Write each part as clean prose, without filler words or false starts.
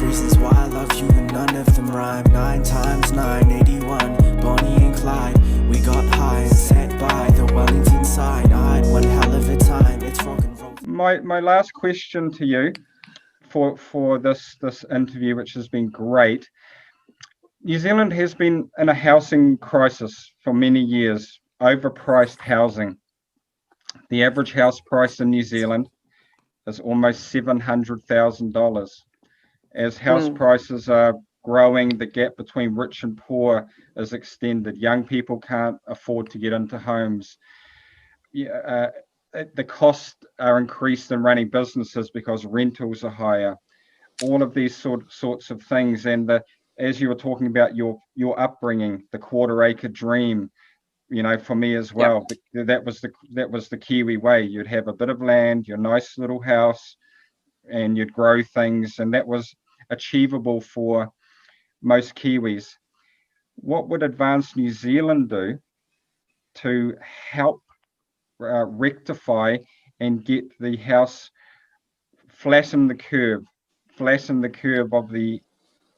reasons why I love you, and none of them rhyme. 9 times 9, 81. Bonnie and Clyde. We got high and sat by the Wellington side. I had one hell of a time. It's rock and roll. My last question to you for this interview, which has been great. New Zealand has been in a housing crisis for many years. Overpriced housing. The average house price in New Zealand is almost $700,000. As house prices are growing, the gap between rich and poor is extended. Young people can't afford to get into homes. The costs are increased in running businesses because rentals are higher. All of these sorts of things. And as you were talking about your upbringing, the quarter acre dream, for me as well, that was the Kiwi way. You'd have a bit of land, your nice little house, and you'd grow things, and that was achievable for most Kiwis. What would Advance New Zealand do to help rectify and get the house, flatten the curve of the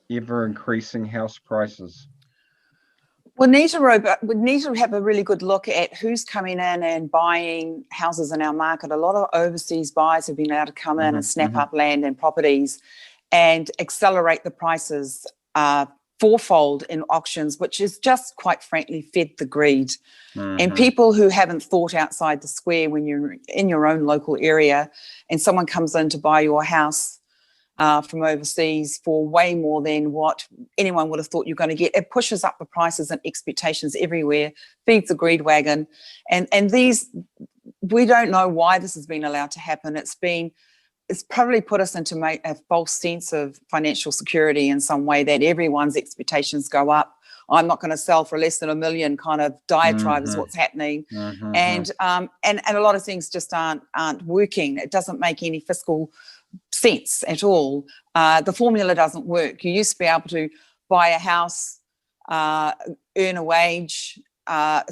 ever increasing house prices? We need to have a really good look at who's coming in and buying houses in our market. A lot of overseas buyers have been able to come in and snap up land and properties and accelerate the prices fourfold in auctions, which is just, quite frankly, fed the greed. And people who haven't thought outside the square, when you're in your own local area and someone comes in to buy your house from overseas for way more than what anyone would have thought you're going to get, it pushes up the prices and expectations everywhere, feeds the greed wagon. And these, we don't know why this has been allowed to happen. It's probably put us into a false sense of financial security in some way, that everyone's expectations go up. I'm not going to sell for less than $1 million kind of diatribe is what's happening. And a lot of things just aren't working. It doesn't make any fiscal sense at all. The formula doesn't work. You used to be able to buy a house, earn a wage,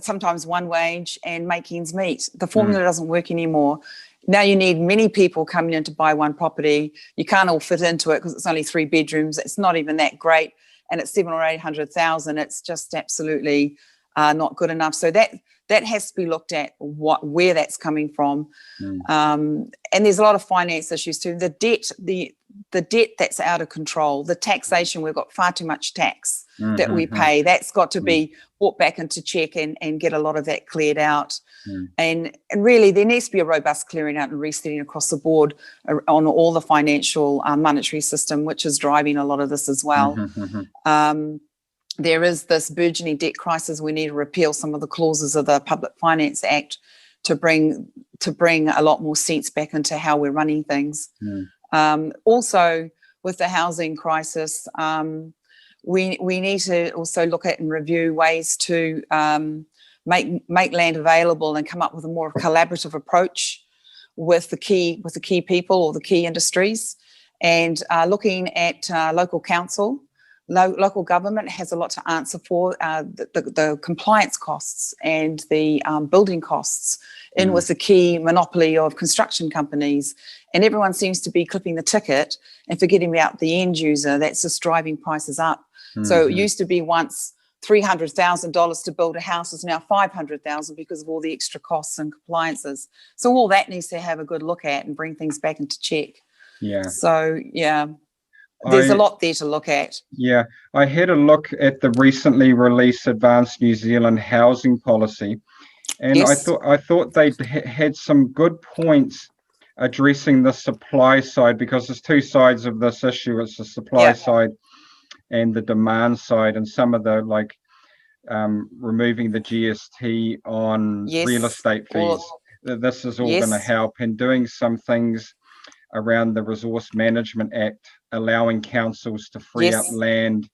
sometimes one wage, and make ends meet. The formula doesn't work anymore. Now you need many people coming in to buy one property. You can't all fit into it because it's only 3 bedrooms. It's not even that great, and it's 700,000 or 800,000. It's just absolutely not good enough. So that has to be looked at, where that's coming from. And there's a lot of finance issues too. The debt that's out of control, the taxation, we've got far too much tax that we pay. That's got to be brought back into check and get a lot of that cleared out. And really there needs to be a robust clearing out and resetting across the board on all the financial monetary system, which is driving a lot of this as well. There is this burgeoning debt crisis. We need to repeal some of the clauses of the Public Finance Act to bring a lot more sense back into how we're running things. Also, with the housing crisis, we need to also look at and review ways to make land available and come up with a more collaborative approach with the key people or the key industries, and looking at local council. Local government has a lot to answer for, the compliance costs and the building costs in with the key monopoly of construction companies. And everyone seems to be clipping the ticket and forgetting about the end user. That's just driving prices up. So it used to be once $300,000 to build a house, is now $500,000 because of all the extra costs and compliances. So all that needs to have a good look at and bring things back into check. So there's a lot there to look at. I had a look at the recently released Advanced New Zealand housing policy, and I thought they had some good points addressing the supply side, because there's 2 sides of this issue. It's the supply side and the demand side, and some of the removing the GST on real estate fees. This is all going to help, and doing some things around the Resource Management Act, allowing councils to free up land,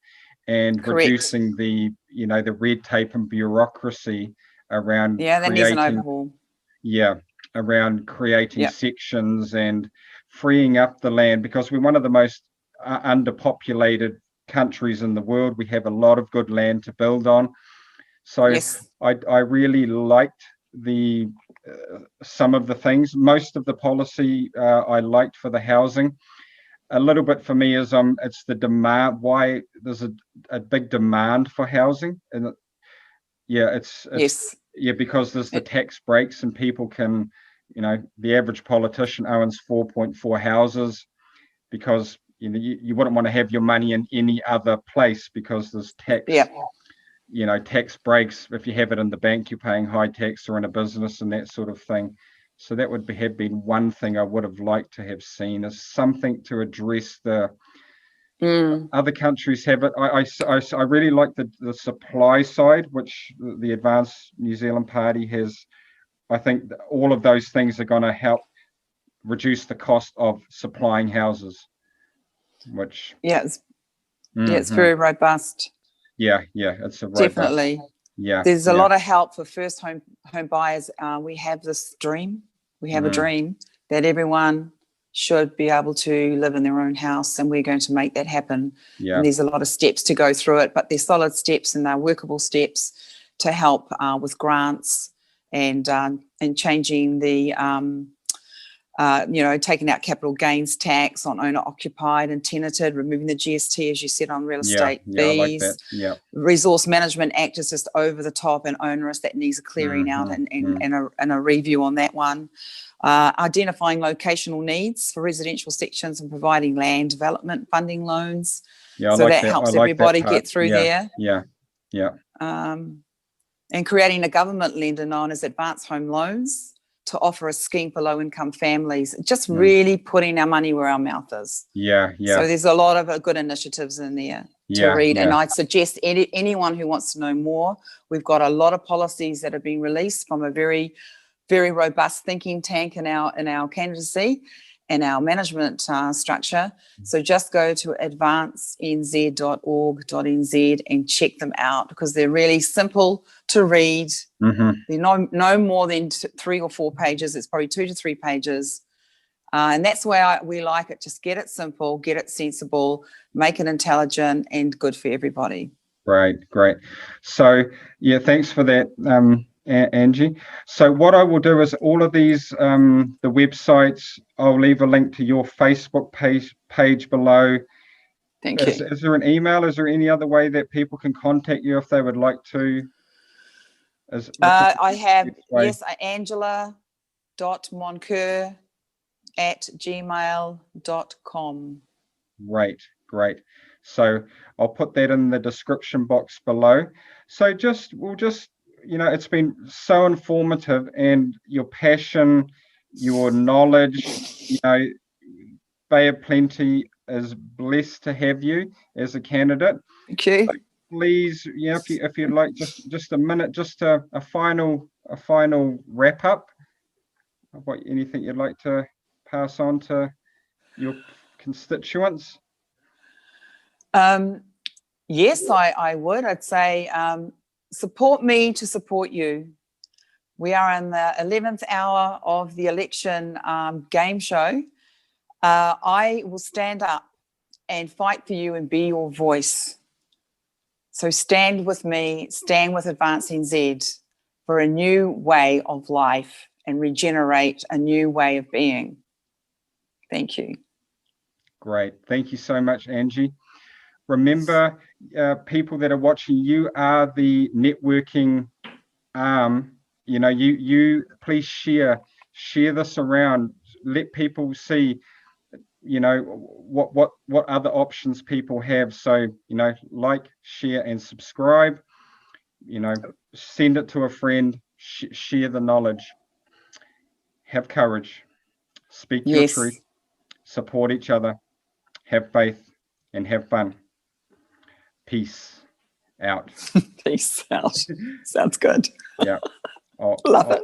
and reducing the red tape and bureaucracy around that needs an overhaul. Around creating sections and freeing up the land, because we're one of the most underpopulated countries in the world. We have a lot of good land to build on. So I really liked the some of the things. Most of the policy I liked for the housing. a little bit for me is it's the demand. Why there's a big demand for housing, and it's Yes. yeah, because there's the tax breaks and people can, the average politician owns 4.4 houses because you wouldn't want to have your money in any other place because there's tax. Yeah. Tax breaks. If you have it in the bank, you're paying high tax, or in a business and that sort of thing. So that would have been one thing I would have liked to have seen, as something to address the other countries have it. I really like the supply side, which the Advance New Zealand Party has. I think all of those things are going to help reduce the cost of supplying houses, which it's very robust. Yeah, it's a robust, definitely. Yeah, there's a lot of help for first home buyers. We have this dream. We have a dream that everyone should be able to live in their own house, and we're going to make that happen. And there's a lot of steps to go through it, but they're solid steps and they're workable steps to help with grants and changing the taking out capital gains tax on owner occupied and tenanted, removing the GST, as you said, on real estate fees. I like that. Yeah. Resource Management Act is just over the top and onerous. That needs a clearing out and a review on that one. Identifying locational needs for residential sections and providing land development funding loans. Yeah, so that helps everybody get through there. Yeah. And creating a government lender known as Advance Home Loans to offer a scheme for low-income families, just really putting our money where our mouth is. Yeah. So there's a lot of good initiatives in there to read. And I'd suggest anyone who wants to know more, we've got a lot of policies that have been released from a very, very robust thinking tank in our candidacy and our management structure. So just go to advancenz.org.nz and check them out, because they're really simple to read. They're no more than 3 or 4 pages. It's probably 2 to 3 pages. And that's where we like it. Just get it simple, get it sensible, make it intelligent and good for everybody. Great. So, thanks for that, Angie. So what I will do is all of these, the websites, I'll leave a link to your Facebook page below. Thank you. Is there an email? Is there any other way that people can contact you if they would like to? I have, angela.moncur@gmail.com. Great. So I'll put that in the description box below. So we'll just it's been so informative, and your passion, your knowledge, Bay of Plenty is blessed to have you as a candidate. Thank you. So please, if you'd like, just a minute, just a final wrap up of anything you'd like to pass on to your constituents. Yes, I would. I'd say support me to support you. We are in the 11th hour of the election game show. I will stand up and fight for you and be your voice. So stand with me, stand with Advance NZ for a new way of life and regenerate a new way of being. Thank you. Great. Thank you so much, Angie. Remember, people that are watching, you are the networking arm. You please share this around. Let people see, what other options people have. So, like, share and subscribe, send it to a friend, share the knowledge, have courage, speak your truth, support each other, have faith and have fun. Peace out. Peace out. Sounds good. Yeah. Love it.